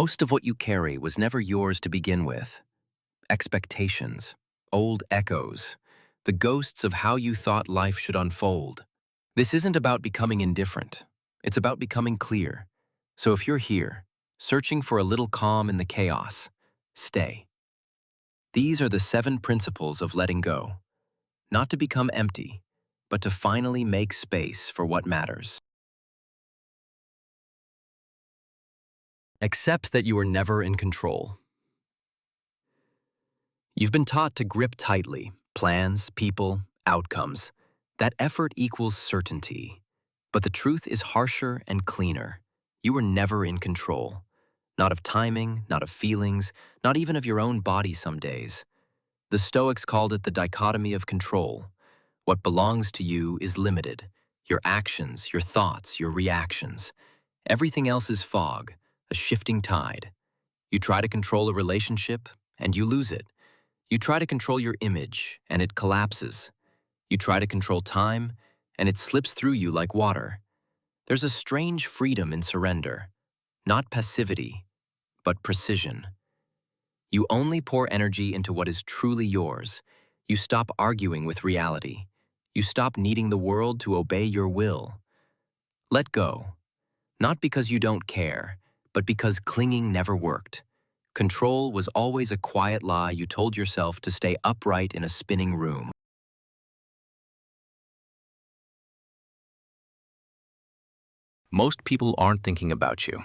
Most of what you carry was never yours to begin with. Expectations, old echoes, the ghosts of how you thought life should unfold. This isn't about becoming indifferent. It's about becoming clear. So if you're here, searching for a little calm in the chaos, stay. These are the 7 principles of letting go. Not to become empty, but to finally make space for what matters. Accept that you are never in control. You've been taught to grip tightly, plans, people, outcomes. That effort equals certainty. But the truth is harsher and cleaner. You were never in control. Not of timing, not of feelings, not even of your own body some days. The Stoics called it the dichotomy of control. What belongs to you is limited. Your actions, your thoughts, your reactions. Everything else is fog, a shifting tide. You try to control a relationship, and you lose it. You try to control your image, and it collapses. You try to control time, and it slips through you like water. There's a strange freedom in surrender. Not passivity, but precision. You only pour energy into what is truly yours. You stop arguing with reality. You stop needing the world to obey your will. Let go. Not because you don't care, but because clinging never worked. Control was always a quiet lie you told yourself to stay upright in a spinning room. Most people aren't thinking about you.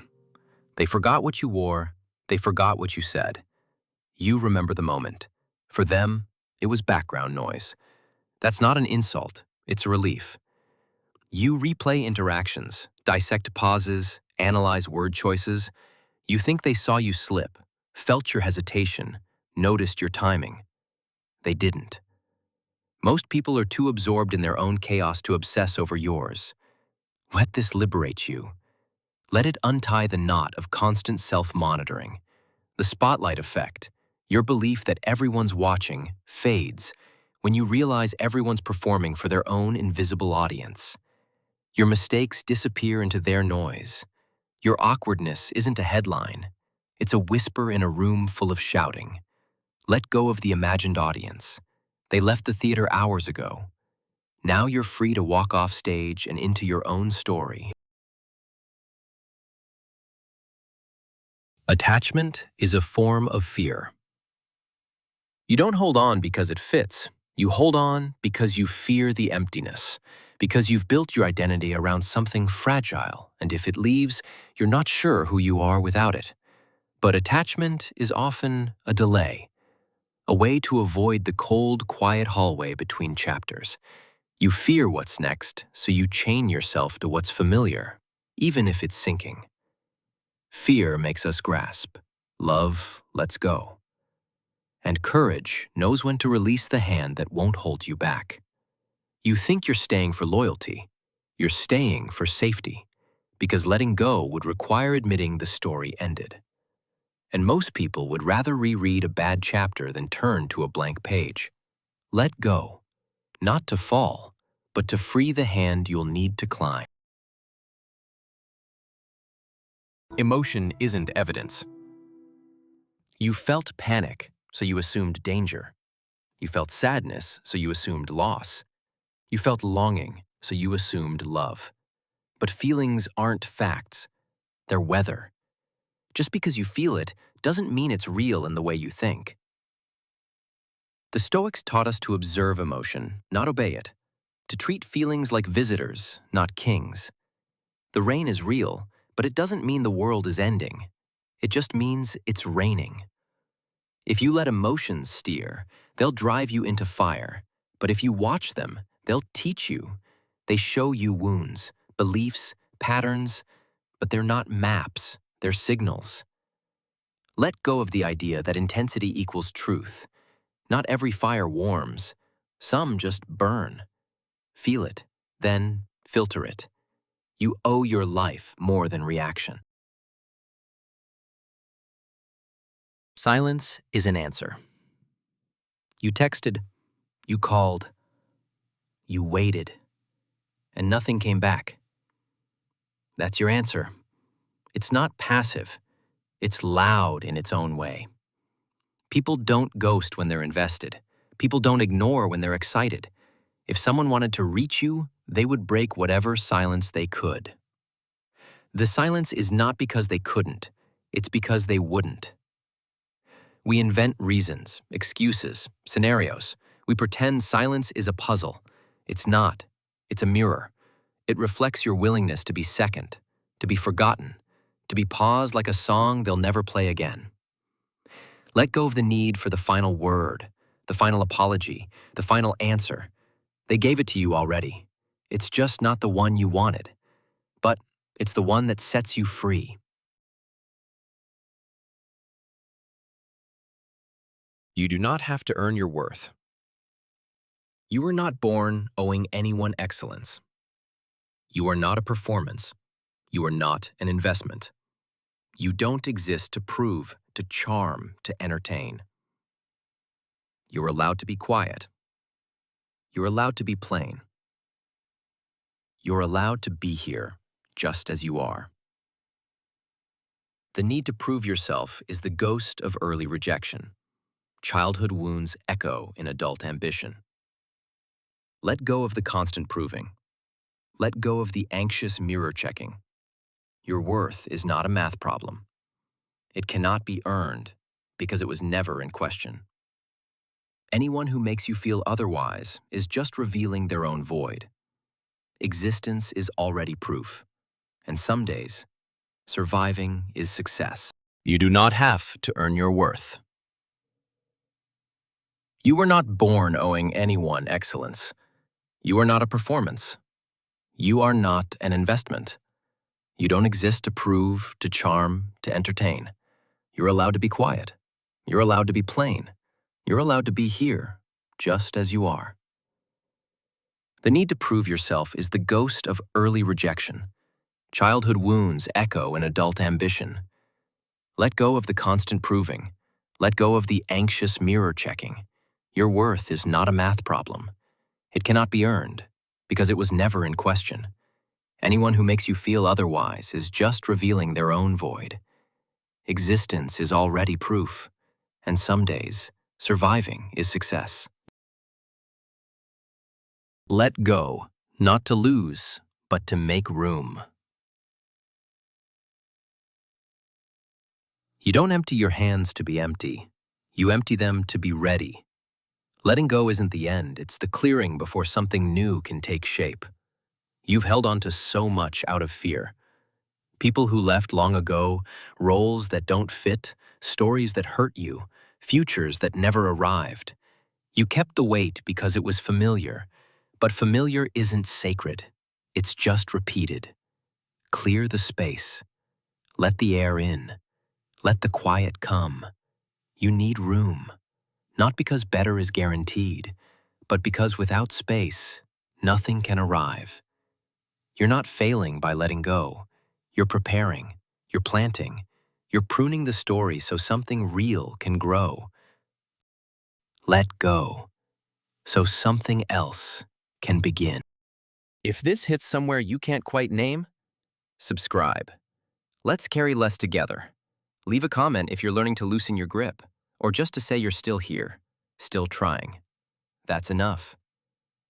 They forgot what you wore. They forgot what you said. You remember the moment. For them, it was background noise. That's not an insult. It's a relief. You replay interactions, dissect pauses, analyze word choices. You think they saw you slip, felt your hesitation, noticed your timing. They didn't. Most people are too absorbed in their own chaos to obsess over yours. Let this liberate you. Let it untie the knot of constant self-monitoring. The spotlight effect, your belief that everyone's watching, fades when you realize everyone's performing for their own invisible audience. Your mistakes disappear into their noise. Your awkwardness isn't a headline. It's a whisper in a room full of shouting. Let go of the imagined audience. They left the theater hours ago. Now you're free to walk off stage and into your own story. Attachment is a form of fear. You don't hold on because it fits. You hold on because you fear the emptiness, because you've built your identity around something fragile, and if it leaves, you're not sure who you are without it. But attachment is often a delay, a way to avoid the cold, quiet hallway between chapters. You fear what's next, so you chain yourself to what's familiar, even if it's sinking. Fear makes us grasp. Love lets go. And courage knows when to release the hand that won't hold you back. You think you're staying for loyalty. You're staying for safety, because letting go would require admitting the story ended. And most people would rather reread a bad chapter than turn to a blank page. Let go, not to fall, but to free the hand you'll need to climb. Emotion isn't evidence. You felt panic, so you assumed danger. You felt sadness, so you assumed loss. You felt longing, so you assumed love. But feelings aren't facts. They're weather. Just because you feel it doesn't mean it's real in the way you think. The Stoics taught us to observe emotion, not obey it. To treat feelings like visitors, not kings. The rain is real, but it doesn't mean the world is ending. It just means it's raining. If you let emotions steer, they'll drive you into fire. But if you watch them, they'll teach you. They show you wounds, beliefs, patterns, but they're not maps, they're signals. Let go of the idea that intensity equals truth. Not every fire warms. Some just burn. Feel it, then filter it. You owe your life more than reaction. Silence is an answer. You texted, you called, you waited, and nothing came back. That's your answer. It's not passive. It's loud in its own way. People don't ghost when they're invested. People don't ignore when they're excited. If someone wanted to reach you, they would break whatever silence they could. The silence is not because they couldn't, it's because they wouldn't. We invent reasons, excuses, scenarios. We pretend silence is a puzzle. It's not. It's a mirror. It reflects your willingness to be second, to be forgotten, to be paused like a song they'll never play again. Let go of the need for the final word, the final apology, the final answer. They gave it to you already. It's just not the one you wanted, but it's the one that sets you free. You do not have to earn your worth. You were not born owing anyone excellence. You are not a performance. You are not an investment. You don't exist to prove, to charm, to entertain. You're allowed to be quiet. You're allowed to be plain. You're allowed to be here, just as you are. The need to prove yourself is the ghost of early rejection. Childhood wounds echo in adult ambition. Let go of the constant proving. Let go of the anxious mirror checking. Your worth is not a math problem. It cannot be earned because it was never in question. Anyone who makes you feel otherwise is just revealing their own void. Existence is already proof, and some days, surviving is success. You do not have to earn your worth. You were not born owing anyone excellence. You are not a performance. You are not an investment. You don't exist to prove, to charm, to entertain. You're allowed to be quiet. You're allowed to be plain. You're allowed to be here, just as you are. The need to prove yourself is the ghost of early rejection. Childhood wounds echo in adult ambition. Let go of the constant proving. Let go of the anxious mirror checking. Your worth is not a math problem. It cannot be earned, because it was never in question. Anyone who makes you feel otherwise is just revealing their own void. Existence is already proof, and some days, surviving is success. Let go, not to lose, but to make room. You don't empty your hands to be empty. You empty them to be ready. Letting go isn't the end, it's the clearing before something new can take shape. You've held on to so much out of fear. People who left long ago, roles that don't fit, stories that hurt you, futures that never arrived. You kept the weight because it was familiar, but familiar isn't sacred. It's just repeated. Clear the space. Let the air in. Let the quiet come. You need room. Not because better is guaranteed, but because without space, nothing can arrive. You're not failing by letting go. You're preparing. You're planting. You're pruning the story so something real can grow. Let go, so something else can begin. If this hits somewhere you can't quite name, subscribe. Let's carry less together. Leave a comment if you're learning to loosen your grip, or just to say you're still here, still trying. That's enough.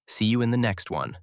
See you in the next one.